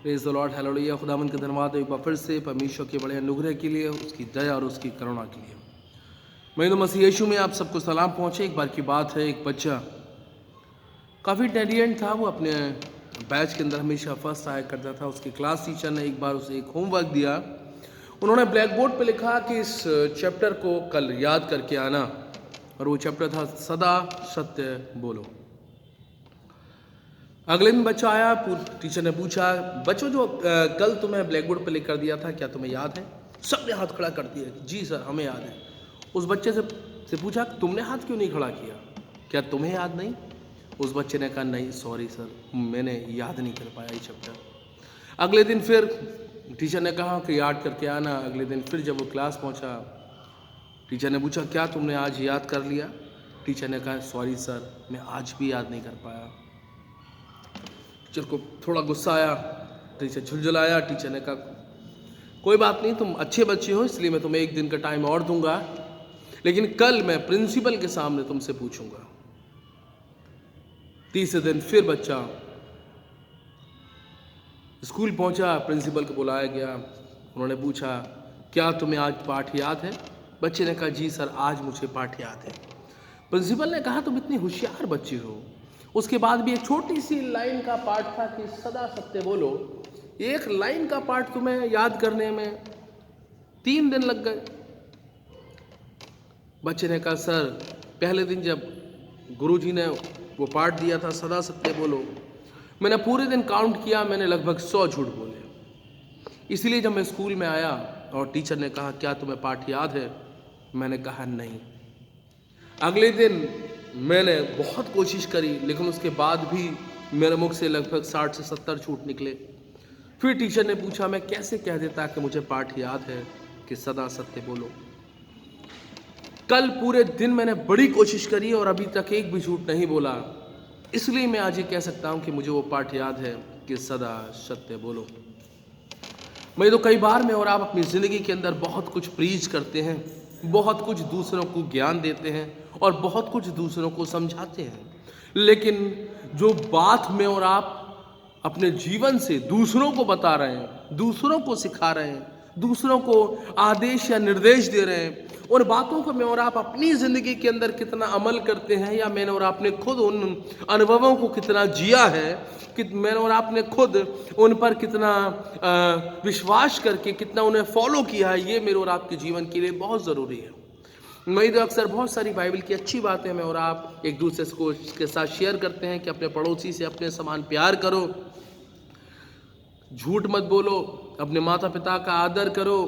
Praise the Lord, hallelujah. खुदावंद का धन्यवाद एक बार फिर से परमेश्वर के बड़े अनुग्रह के लिए, उसकी दया और उसकी करुणा के लिए। मैं तो मसीह यीशु में आप सबको सलाम पहुँचे। एक बार की बात है, एक बच्चा काफ़ी इंटेलिजेंट था। वो अपने बैच के अंदर हमेशा फर्स्ट आया करता था। उसके क्लास टीचर ने एक बार उसे एक होमवर्क दिया। उन्होंने ब्लैक बोर्ड पर लिखा कि इस चैप्टर को कल याद करके आना, और वो चैप्टर था सदा सत्य बोलो। अगले दिन बच्चा आया, टीचर ने पूछा, बच्चों जो कल तुम्हें ब्लैक बोर्ड पर लिख कर दिया था, क्या तुम्हें याद है? सबने हाथ खड़ा कर दिया, जी सर हमें याद है। उस बच्चे से पूछा, तुमने हाथ क्यों नहीं खड़ा किया? क्या तुम्हें याद नहीं? उस बच्चे ने कहा, नहीं सॉरी सर, मैंने याद नहीं कर पाया ये चैप्टर। अगले दिन फिर टीचर ने कहा कि याद करके आना। अगले दिन फिर जब वो क्लास पहुंचा, टीचर ने पूछा, क्या तुमने आज याद कर लिया? टीचर ने कहा, सॉरी सर, मैं आज भी याद नहीं कर पाया। टीचर को थोड़ा गुस्सा आया, टीचर झुलझुलाया। टीचर ने कहा, कोई बात नहीं, तुम अच्छे बच्चे हो, इसलिए मैं तुम्हें एक दिन का टाइम और दूंगा, लेकिन कल मैं प्रिंसिपल के सामने तुमसे पूछूंगा। तीसरे दिन फिर बच्चा स्कूल पहुंचा, प्रिंसिपल को बुलाया गया। उन्होंने पूछा, क्या तुम्हें आज पाठ याद है? बच्चे ने कहा, जी सर, आज मुझे पाठ याद है। प्रिंसिपल ने कहा, तुम इतनी होशियार बच्चे हो, उसके बाद भी एक छोटी सी लाइन का पाठ था कि सदा सत्य बोलो, एक लाइन का पाठ तुम्हें याद करने में 3 दिन लग गए। बच्चे ने कहा, सर, पहले दिन जब गुरुजी ने वो पाठ दिया था सदा सत्य बोलो, मैंने पूरे दिन काउंट किया, मैंने लगभग 100 झूठ बोले। इसलिए जब मैं स्कूल में आया और टीचर ने कहा, क्या तुम्हें पाठ याद है? मैंने कहा, नहीं। अगले दिन मैंने बहुत कोशिश करी, लेकिन उसके बाद भी मेरे मुख से लगभग 60 से 70 झूठ निकले। फिर टीचर ने पूछा, मैं कैसे कह देता कि मुझे पाठ याद है कि सदा सत्य बोलो। कल पूरे दिन मैंने बड़ी कोशिश करी और अभी तक एक भी झूठ नहीं बोला, इसलिए मैं आज ये कह सकता हूं कि मुझे वो पाठ याद है कि सदा सत्य बोलो। मैं तो कई बार मैं और आप अपनी ज़िंदगी के अंदर बहुत कुछ प्रीच करते हैं, बहुत कुछ दूसरों को ज्ञान देते हैं और बहुत कुछ दूसरों को समझाते हैं, लेकिन जो बात में और आप अपने जीवन से दूसरों को बता रहे हैं, दूसरों को सिखा रहे हैं, दूसरों को आदेश या निर्देश दे रहे हैं, उन बातों को मैं और आप अपनी ज़िंदगी के अंदर कितना अमल करते हैं, या मैंने और आपने खुद उन अनुभवों को कितना जिया है, कि मैंने और आपने खुद उन पर कितना विश्वास करके कितना उन्हें फॉलो किया है, ये मेरे और आपके जीवन के लिए बहुत ज़रूरी है। मैं तो अक्सर बहुत सारी बाइबल की अच्छी बातें मैं और आप एक दूसरे को के साथ शेयर करते हैं कि अपने पड़ोसी से अपने समान प्यार करो, झूठ मत बोलो, अपने माता पिता का आदर करो,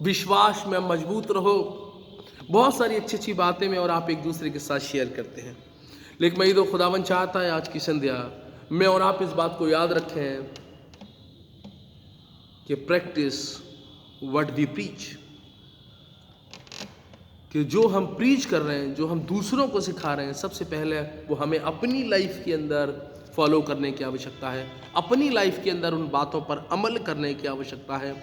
विश्वास में मजबूत रहो। बहुत सारी अच्छी अच्छी बातें मैं और आप एक दूसरे के साथ शेयर करते हैं, लेकिन मैं तो खुदावन चाहता है आज की संध्या मैं और आप इस बात को याद रखें कि प्रैक्टिस व्हाट वी प्रीच, कि जो हम प्रीच कर रहे हैं, जो हम दूसरों को सिखा रहे हैं, सबसे पहले वो हमें अपनी लाइफ के अंदर फॉलो करने की आवश्यकता है, अपनी लाइफ के अंदर उन बातों पर अमल करने की आवश्यकता है।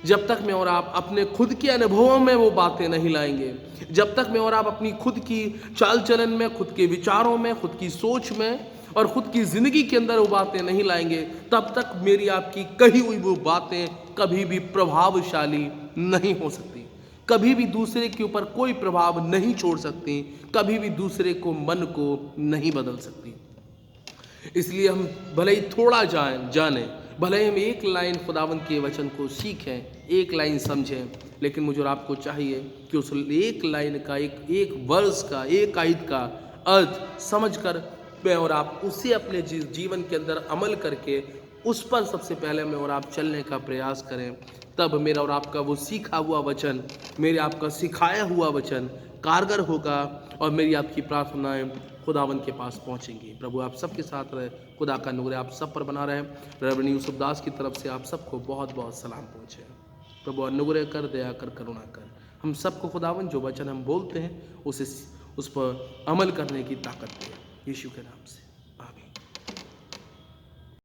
जब तक मैं और आप अपने खुद के अनुभवों में वो बातें नहीं लाएंगे, जब तक मैं और आप अपनी खुद की चाल चलन में, खुद के विचारों में, खुद की सोच में और खुद की ज़िंदगी के अंदर वो बातें नहीं लाएंगे, तब तक मेरी आपकी कही हुई वो बातें कभी भी प्रभावशाली नहीं हो सकती, कभी भी दूसरे के ऊपर कोई प्रभाव नहीं छोड़ सकती, कभी भी दूसरे को मन को नहीं बदल सकती। इसलिए हम भले ही थोड़ा जाने, भले ही हम एक लाइन खुदावंद के वचन को सीखें, एक लाइन समझें, लेकिन मुझे और आपको चाहिए कि उस एक लाइन का, एक वर्स का, एक आयत का अर्थ समझकर मैं और आप उसे अपने जीवन के अंदर अमल करके उस पर सबसे पहले मैं और आप चलने का प्रयास करें। तब मेरा और आपका वो सीखा हुआ वचन, मेरे आपका सिखाया हुआ वचन कारगर होगा और मेरी आपकी प्रार्थनाएं खुदावन के पास पहुंचेंगी। प्रभु आप सबके साथ रहे, खुदा का अनुग्रह आप सब पर बना रहे। रेवरेंड यूसुफ दास की तरफ से आप सबको बहुत बहुत सलाम पहुंचे। प्रभु अनुग्रह कर, दया कर, करुणा कर, हम सबको खुदावन जो वचन हम बोलते हैं उस पर अमल करने की ताकत दे, यीशु के नाम से।